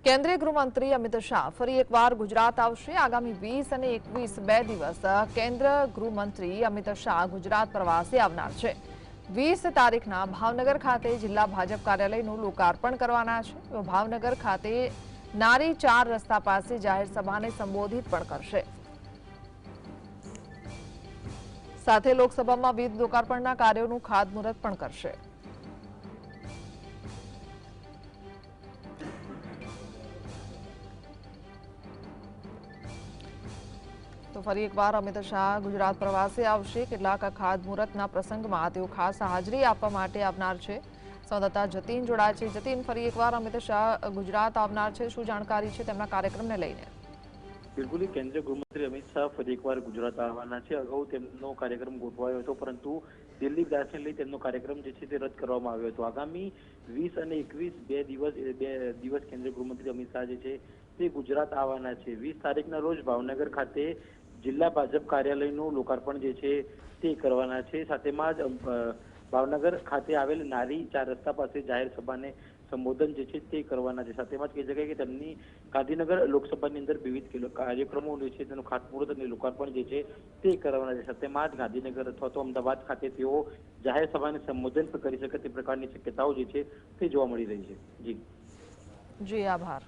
કેન્દ્રીય ગૃહમંત્રી અમિત શાહ ફરી એકવાર ગુજરાત આવશે। આગામી 20 અને 21 બે દિવસ કેન્દ્રીય ગૃહમંત્રી અમિત શાહ ગુજરાત પ્રવાસે આવનાર છે। 20 તારીખના ભાવનગર ખાતે જિલ્લા ભાજપ કાર્યાલયનું લોકાર્પણ કરવાના છે। ભાવનગર ખાતે નારી 4 રસ્તા પાસે જાહેર સભાને સંબોધિત પણ કરશે। સાથે લોકસભામાં વિવિધ લોકાર્પણના કાર્યોનું ખાતમુહૂર્ત પણ કરશે। તો ફરી એકવાર અમિત શાહ ગુજરાત પ્રવાસે આવશે। કેટલાક ખાતમુહૂર્તના પ્રસંગમાં તેઓ ખાસ હાજરી આપવા માટે આવનાર છે। સંવાદદાતા જતીન જોડાય છે। જતીન, ફરી એકવાર અમિત શાહ ગુજરાત આવનાર છે, શું જાણકારી છે તેમના કાર્યક્રમને લઈને? બિલકુલ, કેન્દ્રીય ગૃહમંત્રી અમિત શાહ ફરી એકવાર ગુજરાત આવવાના છે। અગાઉ તેમનો કાર્યક્રમ ગોઠવાયો હતો, પરંતુ દિલ્હી દાખલ લઈ તેમનો કાર્યક્રમ જે છે તે રદ કરવામાં આવ્યો હતો। આગામી 20 અને 21 બે દિવસ કેન્દ્રીય ગૃહમંત્રી અમિત શાહ જે છે તે ગુજરાત આવવાના છે। 20 તારીખના રોજ ભાવનગર ખાતે જિલ્લા ભાજપ કાર્યાલયનું લોકાર્પણ જે છે તે કરવાના છે। સાથેમાં જ ભાવનગર ખાતે આવેલ નારી 4 રસ્તા પાસે જાહેર સભાને સંબોધન જે છે તે કરવાના છે। સાથેમાં જ કહી શકાય કે તેમની ગાંધીનગર લોકસભાની અંદર વિવિધ કાર્યક્રમો જે છે તેનું ખાતમુહૂર્ત અને લોકાર્પણ જે છે તે કરવાના છે। સાથેમાં જ ગાંધીનગર અથવા તો અમદાવાદ ખાતે તેઓ જાહેર સભાને સંબોધન કરી શકે તે પ્રકારની શક્યતાઓ જે છે તે જોવા મળી રહી છે। જી જી, આભાર।